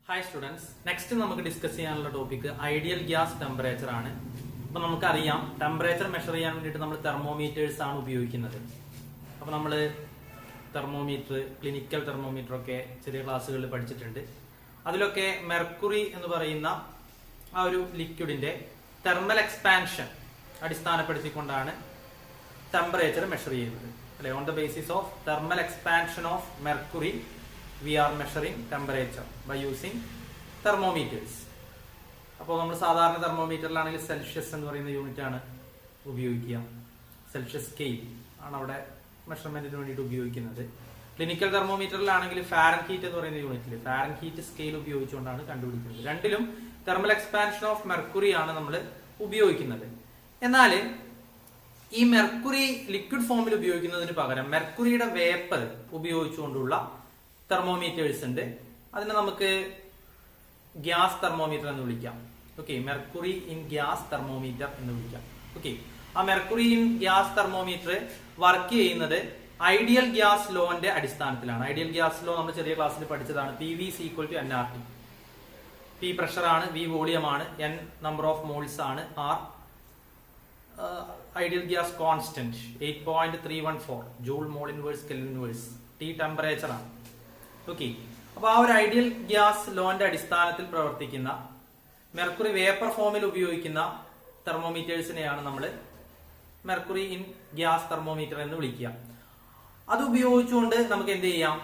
Hi students, next നമുക്ക് discuss ചെയ്യാനുള്ള topic ideal gas temperature ആണ്. അപ്പൊ നമുക്കറിയാം ടെമ്പറേച്ചർ മെഷർ ചെയ്യാൻ വേണ്ടിയിട്ട് നമ്മൾ തെർമോമീറ്റേഴ്സ് ആണ് ഉപയോഗിക്കുന്നത്. അപ്പൊ നമ്മൾ തെർമോമീറ്റർ, ക്ലിനിക്കൽ തെർമോമീറ്റർ ഒക്കെ ചെറിയ ക്ലാസ്സുകളിൽ പഠിച്ചിട്ടുണ്ട്. അതിലൊക്കെ മെർക്കുറി എന്ന് പറയുന്ന ആ ഒരു ലിക്വിഡിന്റെ തെർമൽ എക്സ്പാൻഷൻ അടിസ്ഥാനപ്പെടുത്തിക്കൊണ്ടാണ് ടെമ്പറേച്ചർ മെഷർ ചെയ്യുന്നത് അല്ലെ. On the basis of thermal expansion of mercury we are measuring temperature by using thermometers. അപ്പോൾ നമ്മൾ സാധാരണ തെർമോമീറ്ററിലാണെങ്കിൽ സെൽഷ്യസ് എന്ന് പറയുന്ന യൂണിറ്റ് ആണ് ഉപയോഗിക്കുക. സെൽഷ്യസ് സ്കെയിൽ ആണ് അവിടെ മെഷർമെന്റിന് വേണ്ടിയിട്ട് ഉപയോഗിക്കുന്നത്. ക്ലിനിക്കൽ തെർമോമീറ്ററിലാണെങ്കിൽ ഫാരൻഹീറ്റ് എന്ന് പറയുന്ന യൂണിറ്റിൽ ഫാരൻഹീറ്റ് സ്കെയിൽ ഉപയോഗിച്ചുകൊണ്ടാണ് കണ്ടുപിടിക്കുന്നത്. രണ്ടിലും തെർമൽ എക്സ്പാൻഷൻ ഓഫ് മെർക്കുറി ആണ് നമ്മൾ ഉപയോഗിക്കുന്നത്. എന്നാൽ ഈ മെർക്കുറി ലിക്വിഡ് ഫോമിൽ ഉപയോഗിക്കുന്നതിന് പകരം മെർക്കുറിയുടെ വേപ്പർ ഉപയോഗിച്ചുകൊണ്ടുള്ള തെർമോമീറ്റേഴ്സ് ഉണ്ട്. അതിനെ നമുക്ക് ഗ്യാസ് തെർമോമീറ്റർ എന്ന് വിളിക്കാം. Okay, mercury in gas thermometer എന്ന് വിളിക്കാം. ഓക്കെ, ആ mercury in gas thermometer work ചെയ്യുന്നത് ഐഡിയൽ ഗ്യാസ് ലോന്റെ അടിസ്ഥാനത്തിലാണ്. ഐഡിയൽ ഗ്യാസ് ലോ നമ്മൾ ചെറിയ ക്ലാസ്സിൽ പഠിച്ചതാണ്. PV = nRT. P പ്രഷർ ആണ്, V വോളിയം ആണ്, N നമ്പർ ഓഫ് മോൾസ് ആണ്, R ideal gas constant 8.314 joule mole inverse kelvin inverse, T temperature ആണ്. ഓക്കെ, അപ്പൊ ആ ഒരു ഐഡിയൽ ഗ്യാസ് ലോന്റെ അടിസ്ഥാനത്തിൽ പ്രവർത്തിക്കുന്ന മെർക്കുറി വേപ്പർ ഫോമിൽ ഉപയോഗിക്കുന്ന തെർമോമീറ്റേഴ്സിനെയാണ് നമ്മൾ മെർക്കുറി ഇൻ ഗ്യാസ് തെർമോമീറ്റർ എന്ന് വിളിക്കുക. അത് ഉപയോഗിച്ചുകൊണ്ട് നമുക്ക് എന്ത് ചെയ്യാം?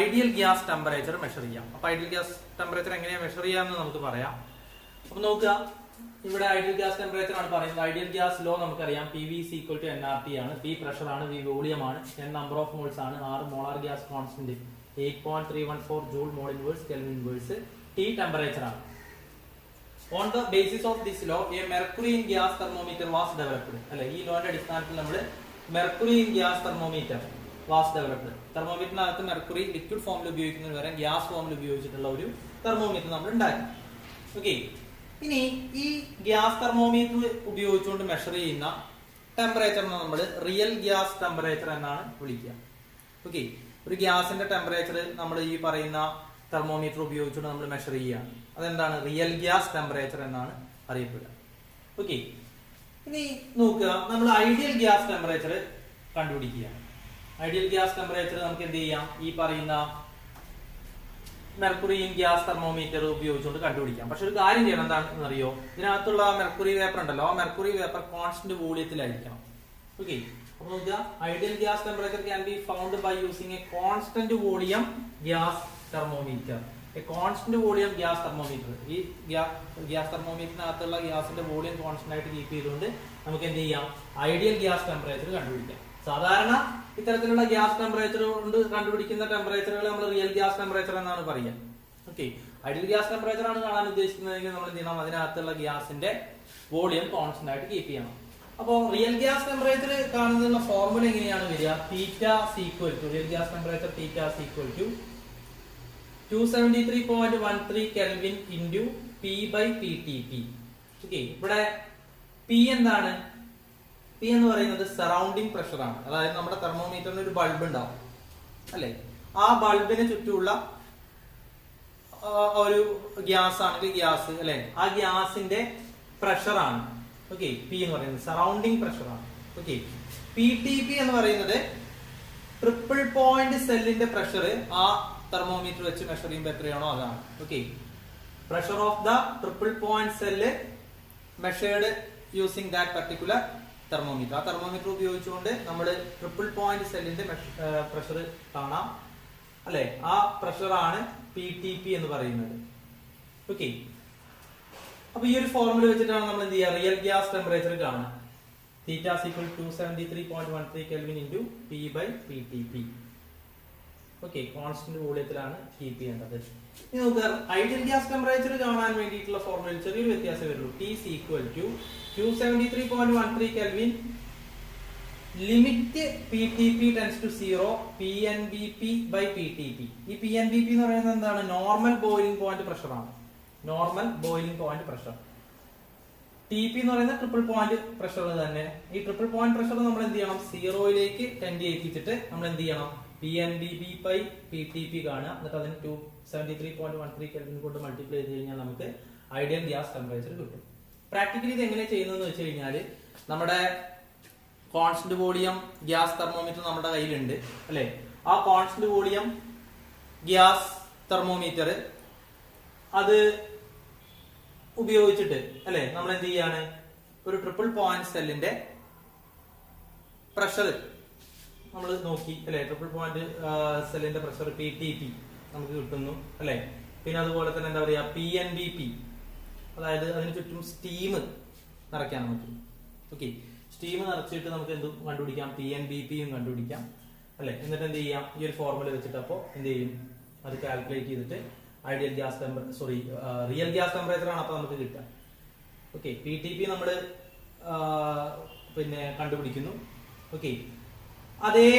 ഐഡിയൽ ഗ്യാസ് ടെമ്പറേച്ചർ മെഷർ ചെയ്യാം. അപ്പൊ ഐഡിയൽ ഗ്യാസ് ടെമ്പറേച്ചർ എങ്ങനെയാ മെഷർ ചെയ്യാമെന്ന് നമുക്ക് പറയാം. അപ്പൊ നോക്കുക, ഇവിടെ ഐഡിയൽ ഗ്യാസ് ടെമ്പറേച്ചർ ആണ് പറയുന്നത്. ഐഡിയൽ ഗ്യാസ് ലോ നമുക്കറിയാം. PV = nRT ആണ്, P പ്രഷർ ആണ്, V വോളിയം ആണ്, N നമ്പർ ഓഫ് മോൾസ് ആണ്, R molar gas constant 8.314 joule mole inverse kelvin inverse, T temperature ആണ്. On the basis of this law a mercury in gas thermometer was developed അല്ലെ. ഈ ലോന്റെ അടിസ്ഥാനത്തിൽ നമ്മൾ mercury in gas thermometer was developed. തെർമോമീറ്ററിനകത്ത് mercury liquid ഫോമിൽ ഉപയോഗിക്കുന്നതിന് പകരം ഗ്യാസ് ഫോമിൽ ഉപയോഗിച്ചിട്ടുള്ള ഒരു തെർമോമീറ്റർ നമ്മൾ ഉണ്ടാക്കി. ഓക്കെ, ഇനി ഈ ഗ്യാസ് തെർമോമീറ്റർ ഉപയോഗിച്ചുകൊണ്ട് മെഷർ ചെയ്യുന്ന ടെമ്പറേച്ചറിനെ നമ്മൾ റിയൽ ഗ്യാസ് ടെമ്പറേച്ചർ എന്നാണ് വിളിക്കുക. ഓക്കെ, ഒരു ഗ്യാസിന്റെ ടെമ്പറേച്ചർ നമ്മൾ ഈ പറയുന്ന തെർമോമീറ്റർ ഉപയോഗിച്ചുകൊണ്ട് നമ്മൾ മെഷർ ചെയ്യുകയാണ്. അതെന്താണ്? റിയൽ ഗ്യാസ് ടെമ്പറേച്ചർ എന്നാണ് അറിയപ്പെടുക. ഓക്കെ, ഇനി നോക്കുക, നമ്മൾ ഐഡിയൽ ഗ്യാസ് ടെമ്പറേച്ചർ കണ്ടുപിടിക്കുകയാണ്. ഐഡിയൽ ഗ്യാസ് ടെമ്പറേച്ചർ നമുക്ക് എന്ത് ചെയ്യാം? ഈ പറയുന്ന മെർക്കുറി ഇൻ ഗ്യാസ് തെർമോമീറ്റർ ഉപയോഗിച്ചുകൊണ്ട് കണ്ടുപിടിക്കാം. പക്ഷെ ഒരു കാര്യം ചെയ്യണം, എന്താണെന്ന് അറിയോ? ഇതിനകത്തുള്ള മെർക്കുറി വേപ്പർ ഉണ്ടല്ലോ, ആ മെർക്കുറി വേപ്പർ കോൺസ്റ്റന്റ് വോളിയത്തിലായിരിക്കണം. ഓക്കെ, അപ്പൊ നോക്കുക, ideal gas temperature can be found by using a constant volume gas thermometer. A constant volume gas thermometer. ഈ ഗ്യാസ് തെർമോമീറ്ററിനകത്തുള്ള ഗ്യാസിന്റെ വോളിയം കോൺസ്റ്റന്റ് ആയിട്ട് കീപ്പ് ചെയ്തുകൊണ്ട് നമുക്ക് എന്ത് ചെയ്യാം? ഐഡിയൽ ഗ്യാസ് ടെമ്പറേച്ചർ കണ്ടുപിടിക്കാം. സാധാരണ ഇത്തരത്തിലുള്ള ഗ്യാസ് ടെമ്പറേച്ചർ കൊണ്ട് കണ്ടുപിടിക്കുന്ന ടെമ്പറേച്ചറുകൾ നമ്മൾ റിയൽ ഗ്യാസ് ടെമ്പറേച്ചർ എന്നാണ് പറയുക. ഓക്കെ, ഐഡിയൽ ഗ്യാസ് ടെമ്പറേച്ചർ ആണ് കാണാൻ ഉദ്ദേശിക്കുന്നതെങ്കിൽ നമ്മൾ എന്ത് ചെയ്യണം? അതിനകത്തുള്ള ഗ്യാസിന്റെ വോളിയം കോൺസ്റ്റന്റ് ആയിട്ട് കീപ്പ് ചെയ്യണം. അപ്പോ റിയൽ ഗ്യാസ് ടെമ്പറേച്ചർ കാണുന്ന ഫോർമുല എങ്ങനെയാണ് വരിക? Real gas temperature θ 273.13 kelvin into P/PTP. Okay, ഇവിടെ P എന്താണ്? P എന്ന് പറയുന്നത് സറൗണ്ടിങ് പ്രഷർ ആണ്. അതായത് നമ്മുടെ തെർമോമീറ്ററിന് ഒരു ബൾബ് ഉണ്ടാവും അല്ലെ. ആ ബൾബിന് ചുറ്റുമുള്ള ഒരു ഗ്യാസ് ആണെങ്കിൽ ഗ്യാസ് അല്ലെ, ആ ഗ്യാസിന്റെ പ്രഷർ ആണ്. ഓക്കെ, P എന്ന് പറയുന്നത് സറൗണ്ടിങ് പ്രഷർ ആണ്. ഓക്കെ, PTP എന്ന് പറയുന്നത് ട്രിപ്പിൾ പോയിന്റ് സെല്ലിന്റെ പ്രഷർ ആ തെർമോമീറ്റർ വെച്ച് മെഷർ ചെയ്യുമ്പോൾ എത്രയാണോ അതാണ്. Okay, pressure of the triple point cell measured using that particular thermometer. ആ തെർമോമീറ്റർ ഉപയോഗിച്ചുകൊണ്ട് നമ്മൾ ട്രിപ്പിൾ പോയിന്റ് സെല്ലിന്റെ പ്രഷർ കാണാം അല്ലെ. ആ പ്രഷർ ആണ് PTP എന്ന് പറയുന്നത്. ഓക്കെ, അപ്പൊ ഈ ഒരു ഫോർമുല വെച്ചിട്ടാണ് നമ്മൾ എന്ത് ചെയ്യുക? റിയൽ ഗ്യാസ് ടെമ്പറേച്ചർ കാണുക. θ = 273.13 kelvin into P/PTP. Okay, constant വോളിയത്തിലാണ് കീപ്പ് ചെയ്യേണ്ടത്. ഇനി നമുക്ക് ഐഡിയൽ ഗ്യാസ് ടെമ്പറേച്ചർ കാണാൻ വേണ്ടിയിട്ടുള്ള ഫോർമുലയിൽ ചെറിയൊരു വ്യത്യാസം വരുള്ളൂ. T = 273.13 kelvin limit PTP tends to 0 PNBP/PTP. ഈ PNBP എന്ന് പറയുന്നത് എന്താണ്? നോർമൽ ബോയിലിംഗ് പോയിന്റ് പ്രഷർ ആണ്. Normal boiling point pressure. TP എന്ന് പറയുന്ന ട്രിപ്പിൾ പോയിന്റ് പ്രഷർ തന്നെ. ഈ ട്രിപ്പിൾ പോയിന്റ് പ്രഷർ നമ്മൾ എന്ത് ചെയ്യണം? 0യിലേക്ക് ടെൻഡ് ചെയ്യിപ്പിച്ചിട്ട് നമ്മൾ എന്ത് ചെയ്യണം? PNBP/PTP കാണുക. എന്നിട്ട് അതിന് 73.13 കെൽവിൻ കൊണ്ട് മൾട്ടിപ്ലൈ ചെയ്ത് കഴിഞ്ഞാൽ നമുക്ക് ഐഡിയൽ ഗ്യാസ് ടെമ്പറേച്ചർ കിട്ടും. പ്രാക്ടിക്കലി ഇത് എങ്ങനെ ചെയ്യുന്നതെന്ന് വെച്ച് കഴിഞ്ഞാൽ നമ്മുടെ കോൺസ്റ്റന്റ് വോളിയം ഗ്യാസ് തെർമോമീറ്റർ നമ്മുടെ കയ്യിലുണ്ട് അല്ലെ. ആ കോൺസ്റ്റന്റ് വോളിയം ഗ്യാസ് തെർമോമീറ്റർ അത് ഉപയോഗിച്ചിട്ട് അല്ലെ നമ്മൾ എന്ത് ചെയ്യാണ്, ഒരു ട്രിപ്പിൾ പോയിന്റ് സെല്ലിന്റെ പ്രഷർ നമ്മൾ നോക്കി അല്ലെ. ട്രിപ്പിൾ പോയിന്റ് സെല്ലിന്റെ പ്രഷർ PTP നമുക്ക് കിട്ടുന്നു അല്ലെ. പിന്നെ അതുപോലെ തന്നെ എന്താ പറയാ PNBP, അതായത് അതിന് ചുറ്റും സ്റ്റീം നിറയ്ക്കാൻ നമുക്ക്. ഓക്കെ, സ്റ്റീം നിറച്ചിട്ട് നമുക്ക് എന്തും കണ്ടുപിടിക്കാം, PNBPയും കണ്ടുപിടിക്കാം അല്ലെ. എന്നിട്ട് എന്ത് ചെയ്യാം, ഈ ഒരു ഫോർമുല വെച്ചിട്ട് അപ്പോ എന്ത് ചെയ്യും, അത് കാൽക്കുലേറ്റ് ചെയ്തിട്ട് ideal gas real gas temperature ആണ് അപ്പൊ നമുക്ക് കിട്ടുക. ഓക്കെ, PTP നമ്മള് പിന്നെ കണ്ടുപിടിക്കുന്നു. ഓക്കെ, അതേ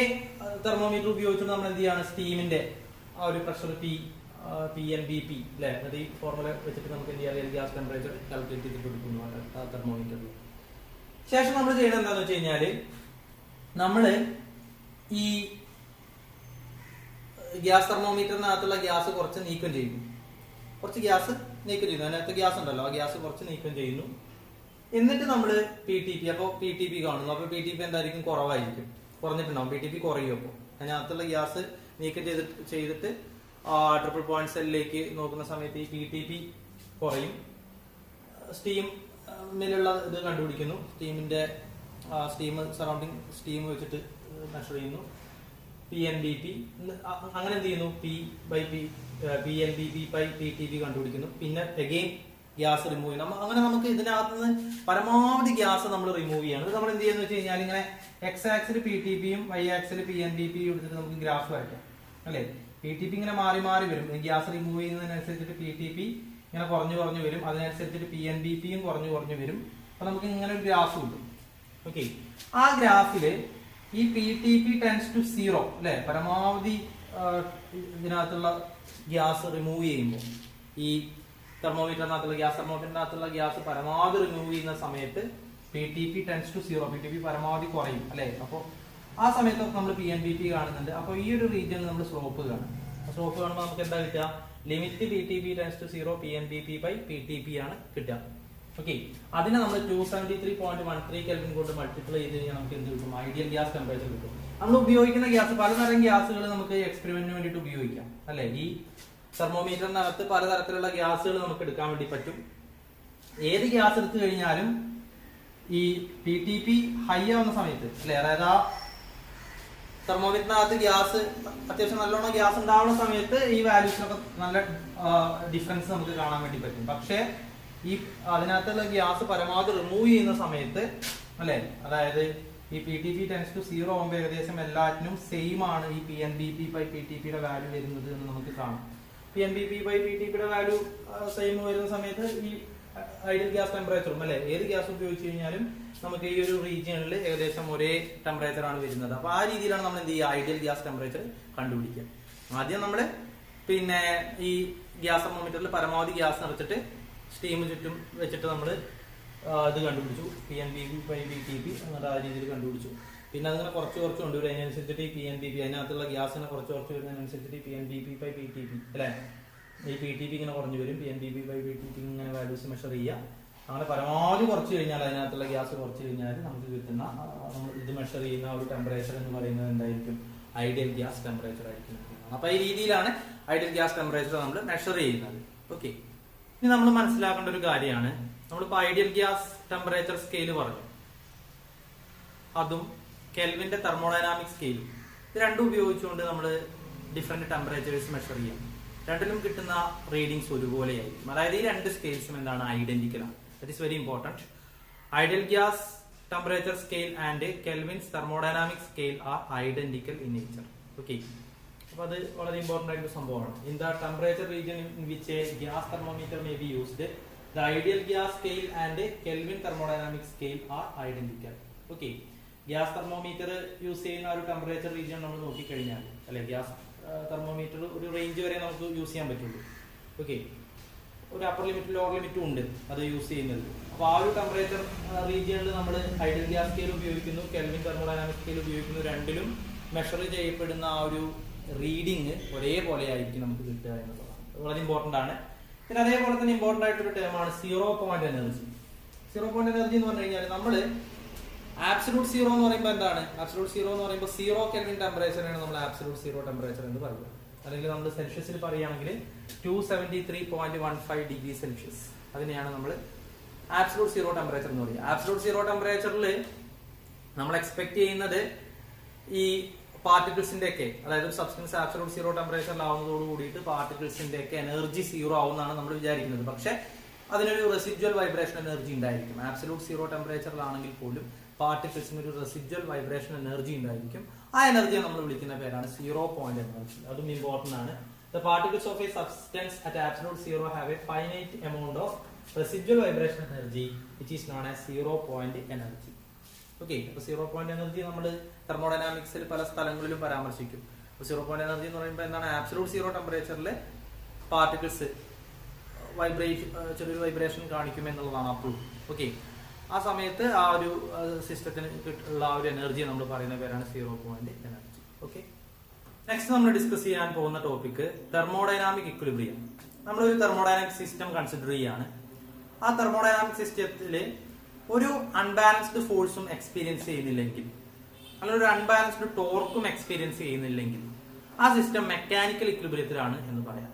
തെർമോമീറ്റർ ഉപയോഗിച്ചുകൊണ്ട് നമ്മൾ എന്ത് ചെയ്യാണ്, സ്റ്റീമിന്റെ ആ ഒരു പ്രഷർ PNBP അല്ലെ, അത് ഈ ഫോർമുല വെച്ചിട്ട് നമുക്ക് എന്ത് ചെയ്യാം, റിയൽ ഗ്യാസ് ടെമ്പറേച്ചർ കാൽക്കുലേറ്റ് ചെയ്തിട്ട് കൊടുക്കുന്നു ആ തെർമോമീറ്ററിൽ. ശേഷം നമ്മൾ ചെയ്യുന്നത് എന്താണെന്ന് വെച്ച് കഴിഞ്ഞാല്, നമ്മള് ഈ ഗ്യാസ് തെർമോമീറ്ററിനകത്തുള്ള ഗ്യാസ് കുറച്ച് നീക്കം ചെയ്യുന്നു. കുറച്ച് ഗ്യാസ് നീക്കം ചെയ്യുന്നു, അതിനകത്ത് ഗ്യാസ് ഉണ്ടല്ലോ, ആ ഗ്യാസ് കുറച്ച് നീക്കം ചെയ്യുന്നു. എന്നിട്ട് നമ്മള് PTP, അപ്പോൾ PTP കാണുന്നു. അപ്പൊ PTP എന്തായിരിക്കും, കുറവായിരിക്കും, കുറഞ്ഞിട്ടുണ്ടാവും. PTP കുറയും. അപ്പോൾ അതിനകത്തുള്ള ഗ്യാസ് നീക്കം ചെയ്തിട്ട് ട്രിപ്പിൾ പോയിന്റ് സെല്ലിലേക്ക് നോക്കുന്ന സമയത്ത് ഈ PTP കുറയും. സ്റ്റീമിലുള്ള ഇത് കണ്ടുപിടിക്കുന്നു. സ്റ്റീം സറൗണ്ടിങ് സ്റ്റീം വെച്ചിട്ട് മെഷർ ചെയ്യുന്നു. PNBP അങ്ങനെ എന്ത് ചെയ്യുന്നു, PNBP/PTP കണ്ടുപിടിക്കുന്നു. പിന്നെ അഗെയിൻ ഗ്യാസ് റിമൂവ് ചെയ്യണം. അങ്ങനെ നമുക്ക് ഇതിനകത്ത് നിന്ന് പരമാവധി ഗ്യാസ് നമ്മൾ റിമൂവ് ചെയ്യണം. ഇത് നമ്മൾ എന്ത് ചെയ്യുന്ന വെച്ച് കഴിഞ്ഞാൽ, ഇങ്ങനെ X ആക്സിൽ PTPയും Y ആക്സിൽ PNBPയും എടുത്തിട്ട് നമുക്ക് ഗ്രാഫ് വരയ്ക്കാം അല്ലെ. PTP ഇങ്ങനെ മാറി മാറി വരും. ഗ്യാസ് റിമൂവ് ചെയ്യുന്നതിനനുസരിച്ചിട്ട് PTP ഇങ്ങനെ കുറഞ്ഞു വരും. അതിനനുസരിച്ചിട്ട് PNBPയും കുറഞ്ഞു വരും. അപ്പൊ നമുക്ക് ഇങ്ങനെ ഒരു ഗ്രാഫ് കിട്ടും. ഓക്കെ, ആ ഗ്രാഫില് ഈ PTP ടെൻസ് ടു 0 അല്ലെ, പരമാവധി ഇതിനകത്തുള്ള ഗ്യാസ് റിമൂവ് ചെയ്യുമ്പോൾ, ഈ തെർമോമീറ്ററിനകത്തുള്ള ഗ്യാസ് പരമാവധി റിമൂവ് ചെയ്യുന്ന സമയത്ത് PTP ടെൻസ് ടു 0, PTP പരമാവധി കുറയും അല്ലെ. അപ്പോൾ ആ സമയത്തൊക്കെ നമ്മൾ PNBP കാണുന്നുണ്ട്. അപ്പോൾ ഈ ഒരു റീജിയനിൽ നമ്മൾ സ്ലോപ്പ് കാണും. സ്ലോപ്പ് കാണുമ്പോൾ നമുക്ക് എന്താ കിട്ടുക, limit PTP tense to 0 PNBP/PTP ആണ് കിട്ടുക. ഓക്കെ, അതിനെ നമ്മൾ 273.13 കെൽവിൻ കൊണ്ട് മൾട്ടിപ്ലൈ ചെയ്ത് കഴിഞ്ഞാൽ നമുക്ക് എന്ത് കിട്ടും, ഐഡിയൽ ഗ്യാസ് ടെമ്പറേച്ചർ കിട്ടും. നമ്മൾ ഉപയോഗിക്കുന്ന ഗ്യാസ്, പലതരം ഗ്യാസുകൾ നമുക്ക് എക്സ്പെരിമെന്റിന് വേണ്ടിയിട്ട് ഉപയോഗിക്കാം അല്ലെ. ഈ തെർമോമീറ്ററിനകത്ത് പലതരത്തിലുള്ള ഗ്യാസുകൾ നമുക്ക് എടുക്കാൻ വേണ്ടി പറ്റും. ഏത് ഗ്യാസ് എടുത്തു കഴിഞ്ഞാലും ഈ PTP ഹൈ ആവുന്ന സമയത്ത് അല്ലെ, അതായത് ആ തെർമോമീറ്ററിനകത്ത് ഗ്യാസ് അത്യാവശ്യം നല്ലോണം ഗ്യാസ് ഉണ്ടാവുന്ന സമയത്ത് ഈ വാല്യൂസിനൊക്കെ നല്ല ഡിഫറൻസ് നമുക്ക് കാണാൻ വേണ്ടി പറ്റും. പക്ഷേ ഈ അതിനകത്തുള്ള ഗ്യാസ് പരമാവധി റിമൂവ് ചെയ്യുന്ന സമയത്ത് അല്ലെ, അതായത് ഈ PTP ടെൻസ് ടു 0 ആകുമ്പോൾ ഏകദേശം എല്ലാറ്റിനും സെയിം ആണ് ഈ PNBP/PTPയുടെ വാല്യൂ വരുന്നത് എന്ന് നമുക്ക് കാണാം. PNBP/PTPയുടെ വാല്യൂ സെയിം വരുന്ന സമയത്ത് ഈ ഐഡിയൽ ഗ്യാസ് ടെമ്പറേച്ചറും അല്ലെ, ഏത് ഗ്യാസ് ഉപയോഗിച്ച് കഴിഞ്ഞാലും നമുക്ക് ഈ ഒരു റീജിയനിൽ ഏകദേശം ഒരേ ടെമ്പറേച്ചർ ആണ് വരുന്നത്. അപ്പൊ ആ രീതിയിലാണ് നമ്മൾ എന്ത് ചെയ്യുക, ഐഡിയൽ ഗ്യാസ് ടെമ്പറേച്ചർ കണ്ടുപിടിക്കുക. ആദ്യം നമ്മൾ പിന്നെ ഈ ഗ്യാസ് തെർമോമീറ്ററിൽ പരമാവധി ഗ്യാസ് നിറച്ചിട്ട് സ്റ്റീം ചുറ്റും വെച്ചിട്ട് നമ്മൾ ഇത് കണ്ടുപിടിച്ചു, PNBP/PTP അങ്ങനെ ആ രീതിയിൽ കണ്ടുപിടിച്ചു. പിന്നെ അതിങ്ങനെ കുറച്ച് കൊണ്ടുവരും. അതിനനുസരിച്ചിട്ട് ഈ PNBP, അതിനകത്തുള്ള ഗ്യാസിനെ കുറച്ച് വരുന്നതിനനുസരിച്ചിട്ട് PNBP/PTP അല്ലെ, ഈ PTP ഇങ്ങനെ കുറഞ്ഞു വരും. PNBP/PTP ഇങ്ങനെ വാല്യൂസ് മെഷർ ചെയ്യുക. അങ്ങനെ പരമാവധി കുറച്ച് കഴിഞ്ഞാൽ, അതിനകത്തുള്ള ഗ്യാസ് കുറച്ച് കഴിഞ്ഞാൽ നമുക്ക് കിട്ടുന്ന ഇത് മെഷർ ചെയ്യുന്ന ഒരു ടെമ്പറേച്ചർ എന്ന് പറയുന്നത് എന്തായിരിക്കും, ഐഡിയൽ ഗ്യാസ് ടെമ്പറേച്ചർ ആയിരിക്കും. അപ്പൊ ഈ രീതിയിലാണ് ഐഡിയൽ ഗ്യാസ് ടെമ്പറേച്ചർ നമ്മൾ മെഷർ ചെയ്യുന്നത്. ഓക്കെ, ഇനി നമ്മൾ മനസ്സിലാക്കേണ്ട ഒരു കാര്യമാണ്, നമ്മളിപ്പോ ഐഡിയൽ ഗ്യാസ് ടെമ്പറേച്ചർ സ്കെയില് പറഞ്ഞു, അതും കെൽവിന്റെ തെർമോഡൈനാമിക് സ്കെയിലും, ഇത് രണ്ടും ഉപയോഗിച്ചുകൊണ്ട് നമ്മൾ ഡിഫറെന്റ് ടെമ്പറേച്ചേഴ്സ് മെഷർ ചെയ്യാം. രണ്ടിലും കിട്ടുന്ന റീഡിങ്സ് ഒരുപോലെയായിരിക്കും. അതായത് ഈ രണ്ട് സ്കെയിൽസും എന്താണ്, ഐഡന്റിക്കൽ ആണ്. That is very important. Ideal gas temperature scale and Kelvin's thermodynamic scale are identical in nature. Okay, അപ്പൊ അത് വളരെ ഇമ്പോർട്ടന്റ് ആയിട്ടുള്ള സംഭവമാണ്. In the temperature region in which a gas thermometer may be used, the ideal gas scale and Kelvin thermodynamic scale are identical. Okay, gas thermometer use ചെയ്യുന്ന ഒരു temperature region നമ്മൾ നോക്കിക്കഴിഞ്ഞാൽ അല്ലെ, ഗ്യാസ് തെർമോമീറ്റർ ഒരു range വരെ നമുക്ക് use ചെയ്യാൻ പറ്റുള്ളൂ. ഓക്കെ, ഒരു അപ്പർ ലിമിറ്റും ലോവർ ലിമിറ്റും ഉണ്ട് അത് യൂസ് ചെയ്യുന്നത്. അപ്പൊ ആ ഒരു ടെമ്പറേച്ചർ റീജിയനിൽ നമ്മൾ ഐഡിയൽ ഗ്യാസ് സ്കെയിൽ ഉപയോഗിക്കുന്നു, കെൽവിൻ തെർമോഡൈനാമിക് സ്കെയിൽ ഉപയോഗിക്കുന്നു. രണ്ടിലും മെഷർ ചെയ്യപ്പെടുന്ന ആ ഒരു റീഡിങ് ഒരേപോലെ ആയിരിക്കും നമുക്ക് കിട്ടുക എന്നുള്ളതാണ്. വളരെ ഇമ്പോർട്ടന്റ് ആണ്. പിന്നെ അതേപോലെ തന്നെ ഇമ്പോർട്ടന്റ് ആയിട്ടൊരു ടേമാണ് zero point energy. Zero point energy എന്ന് പറഞ്ഞു കഴിഞ്ഞാൽ നമ്മൾ ആബ്സലൂട്ട് സീറോ എന്ന് പറയുമ്പോൾ എന്താണ്? ആബ്സലൂട്ട് സീറോ എന്ന് പറയുമ്പോൾ 0 കെൽവിൻ ടെമ്പറേച്ചറാണ് നമ്മൾ ആബ്സലൂട്ട് സീറോ ടെമ്പറേച്ചർ എന്ന് പറയുക. അല്ലെങ്കിൽ നമ്മൾ സെൽഷ്യസിൽ പറയുകയാണെങ്കിൽ 273.15 ഡിഗ്രി സെൽഷ്യസ്, അതിനെയാണ് നമ്മൾ ആബ്സലൂട്ട് സീറോ ടെമ്പറേച്ചർ എന്ന് പറയുക. ആബ്സലൂട്ട് സീറോ ടെമ്പറേച്ചറിൽ നമ്മൾ എക്സ്പെക്ട് ചെയ്യുന്നത് ഈ പാർട്ടിക്കിൾസിന്റെ ഒക്കെ, അതായത് സബ്സ്റ്റൻസ് ആബ്സലൂട്ട് സീറോ ടെമ്പറേച്ചറിലാവുന്നതോട് കൂടിയിട്ട് പാർട്ടിക്കിൾസിന്റെ ഒക്കെ എനർജി സീറോ ആവുന്നതാണ് നമ്മൾ വിചാരിക്കുന്നത്. പക്ഷെ അതിനൊരു റെസിഡ്വൽ വൈബ്രേഷൻ എനർജി ഉണ്ടായിരിക്കും. ആബ്സലൂട്ട് സീറോ ടെമ്പറേച്ചറിലാണെങ്കിൽ പോലും പാർട്ടിക്കിൾസിന് ഒരു റെസിഡ്വൽ വൈബ്രേഷൻ എനർജി ഉണ്ടായിരിക്കും. ആ എനർജിയെ നമ്മൾ വിളിക്കുന്ന പേരാണ് സീറോ പോയിന്റ് എനർജി. അതും ഇമ്പോർട്ടന്റ് ആണ്. The particles of a substance at absolute zero have a finite amount of residual vibration energy, which is known as zero point energy. Okay, അപ്പൊ zero point energy നമ്മൾ തെർമോഡൈനാമിക്സിൽ പല സ്ഥലങ്ങളിലും പരാമർശിക്കും. Zero point energy എന്ന് പറയുമ്പോൾ എന്താണ്? Absolute zero ടെമ്പറേച്ചറിൽ particles ചെറിയൊരു vibration കാണിക്കും എന്നുള്ളതാണ് അപ്പോഴും. ഓക്കെ, ആ സമയത്ത് ആ ഒരു സിസ്റ്റത്തിന് ഉള്ള ആ ഒരു എനർജി നമ്മൾ പറയുന്ന പേരാണ് zero point energy. Okay, next നമ്മൾ ഡിസ്കസ് ചെയ്യാൻ പോകുന്ന ടോപ്പിക് തെർമോഡൈനാമിക് ഇക്വിലിബ്രിയം. നമ്മളൊരു തെർമോഡൈനാമിക് സിസ്റ്റം കൺസിഡർ ചെയ്യാണ്. ആ തെർമോഡൈനാമിക് സിസ്റ്റത്തിൽ ഒരു അൺബാലൻസ്ഡ് ഫോഴ്സും എക്സ്പീരിയൻസ് ചെയ്യുന്നില്ലെങ്കിൽ, അല്ലെങ്കിൽ ഒരു അൺബാലൻസ്ഡ് ടോർക്കും എക്സ്പീരിയൻസ് ചെയ്യുന്നില്ലെങ്കിൽ ആ സിസ്റ്റം മെക്കാനിക്കൽ ഇക്വിലിബ്രിയത്തിലാണ് എന്ന് പറയാം.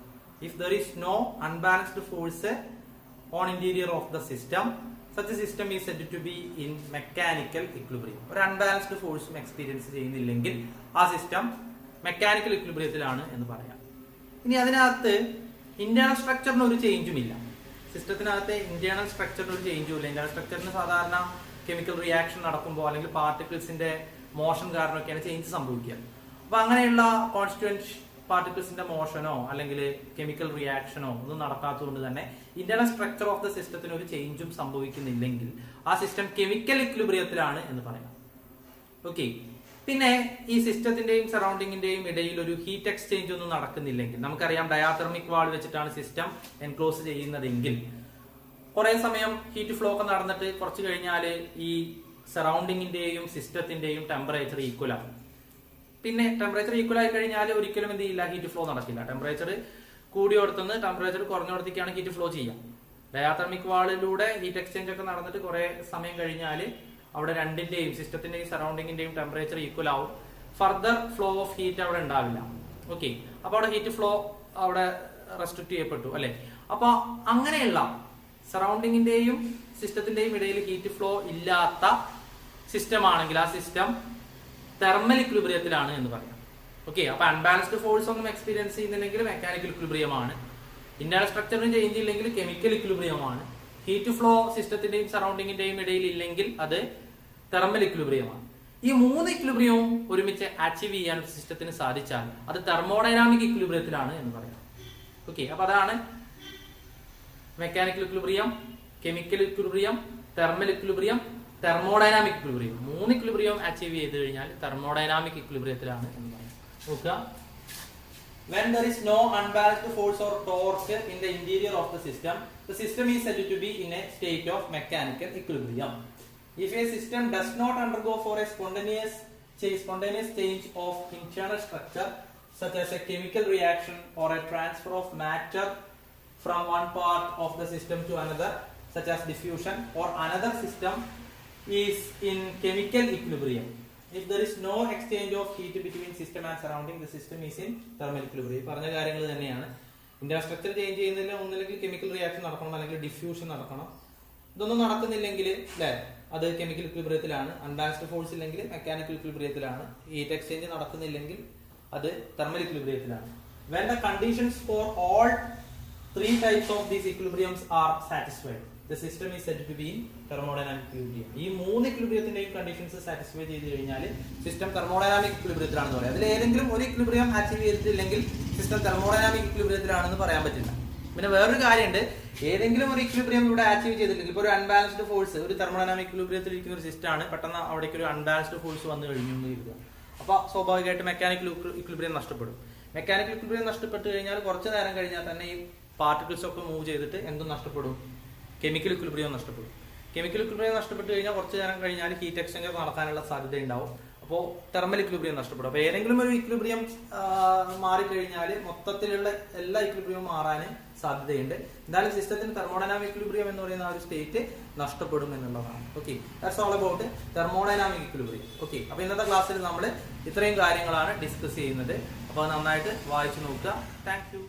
If there is no unbalanced force on interior of the system, such a system is said to be in mechanical equilibrium. ഒരു അൺബാലൻസ്ഡ് ഫോഴ്സും എക്സ്പീരിയൻസ് ചെയ്യുന്നില്ലെങ്കിൽ ആ സിസ്റ്റം മെക്കാനിക്കൽ ഇക്വിലിബ്രിയത്തിലാണ് എന്ന് പറയാം. ഇനി അതിനകത്ത് ഇന്റേണൽ സ്ട്രക്ചറിന് ഒരു ചേഞ്ചും ഇല്ല. സിസ്റ്റത്തിനകത്ത് ഇന്റേണൽ സ്ട്രക്ചറിന് ഒരു ചേഞ്ചും ഇല്ല. ഇന്റേണൽ സ്ട്രക്ചറിന് സാധാരണ കെമിക്കൽ റിയാക്ഷൻ നടക്കുമ്പോൾ അല്ലെങ്കിൽ പാർട്ടിക്കിൾസിന്റെ മോഷൻ കാരണമൊക്കെയാണ് ചേഞ്ച് സംഭവിക്കുക. അപ്പൊ അങ്ങനെയുള്ള കോൺസ്റ്റിറ്റ്യൂവന്റ് പാർട്ടിക്കിൾസിന്റെ മോഷനോ അല്ലെങ്കിൽ കെമിക്കൽ റിയാക്ഷനോ ഒന്നും നടക്കാത്തതുകൊണ്ട് തന്നെ ഇന്റേണൽ സ്ട്രക്ചർ ഓഫ് ദ സിസ്റ്റത്തിന് ഒരു ചേഞ്ചും സംഭവിക്കുന്നില്ലെങ്കിൽ ആ സിസ്റ്റം കെമിക്കൽ ഇക്വിലിബ്രിയത്തിലാണ് എന്ന് പറയാം. ഓക്കെ, പിന്നെ ഈ സിസ്റ്റത്തിന്റെയും സറൗണ്ടിങ്ങിന്റെയും ഇടയിൽ ഒരു ഹീറ്റ് എക്സ്ചേഞ്ച് ഒന്നും നടക്കുന്നില്ലെങ്കിൽ, നമുക്കറിയാം ഡയാതെർമിക് വാൾ വെച്ചിട്ടാണ് സിസ്റ്റം എൻക്ലോസ് ചെയ്യുന്നതെങ്കിൽ കുറെ സമയം ഹീറ്റ് ഫ്ലോ ഒക്കെ നടന്നിട്ട് കുറച്ച് കഴിഞ്ഞാൽ ഈ സറൗണ്ടിങ്ങിന്റെയും സിസ്റ്റത്തിന്റെയും ടെമ്പറേച്ചർ ഈക്വൽ ആകും. പിന്നെ ടെമ്പറേച്ചർ ഈക്വൽ ആയി കഴിഞ്ഞാൽ ഒരിക്കലും എന്ത് ചെയ്യില്ല, ഹീറ്റ് ഫ്ലോ നടക്കില്ല. ടെമ്പറേച്ചർ കൂടിയോടത്തുനിന്ന് ടെമ്പറേച്ചർ കുറഞ്ഞോടത്തേക്കാണ് ഹീറ്റ് ഫ്ലോ ചെയ്യുക. ഡയാതെർമിക് വാളിലൂടെ ഹീറ്റ് എക്സ്ചേഞ്ച് ഒക്കെ നടന്നിട്ട് കുറെ സമയം കഴിഞ്ഞാൽ അവിടെ രണ്ടിന്റെയും സിസ്റ്റത്തിന്റെയും സറൗണ്ടിങ്ങിന്റെയും ടെമ്പറേച്ചർ ഈക്വൽ ആവും. ഫർദർ ഫ്ലോ ഓഫ് ഹീറ്റ് അവിടെ ഉണ്ടാവില്ല. ഓക്കെ, അപ്പൊ അവിടെ ഹീറ്റ് ഫ്ലോ അവിടെ റെസ്ട്രിക്ട് ചെയ്യപ്പെട്ടു അല്ലെ. അപ്പൊ അങ്ങനെയുള്ള സറൗണ്ടിങ്ങിന്റെയും സിസ്റ്റത്തിന്റെയും ഇടയിൽ ഹീറ്റ് ഫ്ലോ ഇല്ലാത്ത സിസ്റ്റം ആണെങ്കിൽ ആ സിസ്റ്റം തെർമൽ ഇക്വിലിബ്രിയത്തിലാണ് എന്ന് പറയാം. ഓക്കെ, അപ്പൊ അൺബാലൻസ്ഡ് ഫോഴ്സ് ഒന്നും എക്സ്പീരിയൻസ് ചെയ്യുന്നില്ലെങ്കിൽ മെക്കാനിക്കൽ ഇക്വിലിബ്രിയമാണ്. ഇന്റേണൽ സ്ട്രക്ചറിന് ചേഞ്ച് ഇല്ലെങ്കിൽ കെമിക്കൽ ഇക്വിലിബ്രിയമാണ്. ഹീറ്റ് ഫ്ലോ സിസ്റ്റത്തിന്റെയും സറൗണ്ടിങ്ങിന്റെയും ഇടയിൽ ഇല്ലെങ്കിൽ അത് തെർമൽ ഇക്വിലിബ്രിയമാണ്. ഈ മൂന്ന് ഇക്വിലിബ്രിയവും ഒരുമിച്ച് അച്ചീവ് ചെയ്യാൻ സിസ്റ്റത്തിന് സാധിച്ചാൽ അത് തെർമോഡൈനാമിക് ഇക്വിലിബ്രിയത്തിലാണ് എന്ന് പറയാം. ഓക്കെ, അപ്പൊ അതാണ് mechanical equilibrium, chemical equilibrium, thermal equilibrium, thermodynamic equilibrium. മൂന്ന് ഇക്വിലിബ്രിയം അച്ചീവ് ചെയ്ത് കഴിഞ്ഞാൽ തെർമോഡൈനാമിക് ഇക്വിലിബ്രിയത്തിലാണ് എന്ന് പറയാം. നോക്കുക, when there is no unbalanced force or torque in the interior of the system is said to be in a state of mechanical equilibrium. If a system does not undergo for a spontaneous change of internal structure, such as a chemical reaction or a transfer of matter from one part of the system to another, such as diffusion, or another system is in chemical equilibrium. If there is no exchange of heat between system and surrounding, the system is in thermal equilibrium. പറഞ്ഞ കാര്യങ്ങൾ തന്നെയാണ്. Internal structure change ചെയ്യുന്നതിൽ ഒന്നില്ലെങ്കിൽ chemical reaction നടക്കണം, അല്ലെങ്കിൽ diffusion നടക്കണം. ഇതൊന്നും നടക്കുന്നില്ലെങ്കിൽ അല്ലെ അത് കെമിക്കൽ ഇക്വിലിബ്രിയത്തിലാണ്. അൺബാലൻസ്ഡ് ഫോഴ്സ് ഇല്ലെങ്കിൽ മെക്കാനിക്കൽ ഇക്വിലിബ്രിയത്തിലാണ്. ഹീറ്റ് എക്സ്ചേഞ്ച് നടക്കുന്നില്ലെങ്കിൽ അത് thermal ഇക്വിലിബ്രിയത്തിലാണ്. When the conditions for all three types of these equilibriums are satisfied, the system is said to be in thermodynamic equilibrium. ഈ മൂന്ന് ഇക്വിലിബ്രിയത്തിന്റെയും കണ്ടീഷൻസ് സാറ്റിസ്ഫൈ ചെയ്ത് കഴിഞ്ഞാൽ സിസ്റ്റം തെർമോഡൈനാമിക് ഇക്വിലിബ്രിയത്തിലാണെന്ന് പറയാം. അതിൽ ഏതെങ്കിലും ഒരു ഇക്വിലിബ്രിയം അച്ചീവ് ചെയ്തിട്ടില്ലെങ്കിൽ സിസ്റ്റം തെർമോഡൈനാമിക് ഇക്വിലിബ്രിയത്തിലാണെന്ന് പറയാൻ പറ്റില്ല. പിന്നെ വേറൊരു കാര്യമുണ്ട്, ഏതെങ്കിലും ഒരു ഇക്വിലിബ്രിയം ഇവിടെ അച്ചീവ് ചെയ്തിട്ടില്ലെങ്കിൽ, ഇപ്പോൾ ഒരു അൺബാലൻസ്ഡ് ഫോഴ്സ് ഒരു തെർമോഡൈനാമിക് ഇക്വിലിബ്രിയത്തിൽ ഇരിക്കുന്ന ഒരു സിസ്റ്റം ആണ്, പെട്ടെന്ന് അവിടേക്ക് ഒരു അൺബാലൻസ്ഡ് ഫോഴ്സ് വന്നു കഴിഞ്ഞു എന്ന് കരുതുക. അപ്പൊ സ്വാഭാവികമായിട്ട് മെക്കാനിക്കൽ ഇക്വിലിബ്രിയം നഷ്ടപ്പെടും. മെക്കാനിക്കൽ ഇക്വിലിബ്രിയം നഷ്ടപ്പെട്ട് കഴിഞ്ഞാൽ കുറച്ച് നേരം കഴിഞ്ഞാൽ തന്നെ ഈ പാർട്ടിക്കിൾസ് ഒക്കെ മൂവ് ചെയ്തിട്ട് എന്തും നഷ്ടപ്പെടും, കെമിക്കൽ ഇക്വിലിബ്രിയം നഷ്ടപ്പെടും. കെമിക്കൽ ഇക്വിലിബ്രിയം നഷ്ടപ്പെട്ട് കഴിഞ്ഞാൽ കുറച്ച് നേരം കഴിഞ്ഞാൽ ഹീറ്റ് എക്സ്ചേഞ്ച് നടക്കാനുള്ള സാധ്യത ഉണ്ടാവും. അപ്പോൾ തെർമൽ ഇക്വിലിബ്രിയം നഷ്ടപ്പെടും. അപ്പൊ ഏതെങ്കിലും ഒരു ഇക്വിലിബ്രിയം മാറിക്കഴിഞ്ഞാൽ മൊത്തത്തിലുള്ള എല്ലാ ഇക്വിലിബ്രിയവും മാറാൻ സാധ്യതയുണ്ട്. എന്തായാലും സിസ്റ്റത്തിന് തെർമോഡൈനാമിക് ഇക്വിലിബ്രിയം എന്ന് പറയുന്ന ആ ഒരു സ്റ്റേറ്റ് നഷ്ടപ്പെടും എന്നുള്ളതാണ്. Okay, that's all about thermodynamic equilibrium. Okay, അപ്പൊ ഇന്നത്തെ ക്ലാസ്സിൽ നമ്മൾ ഇത്രയും കാര്യങ്ങളാണ് ഡിസ്കസ് ചെയ്യുന്നത്. അപ്പോൾ നന്നായിട്ട് വായിച്ചു നോക്കുക. Thank you.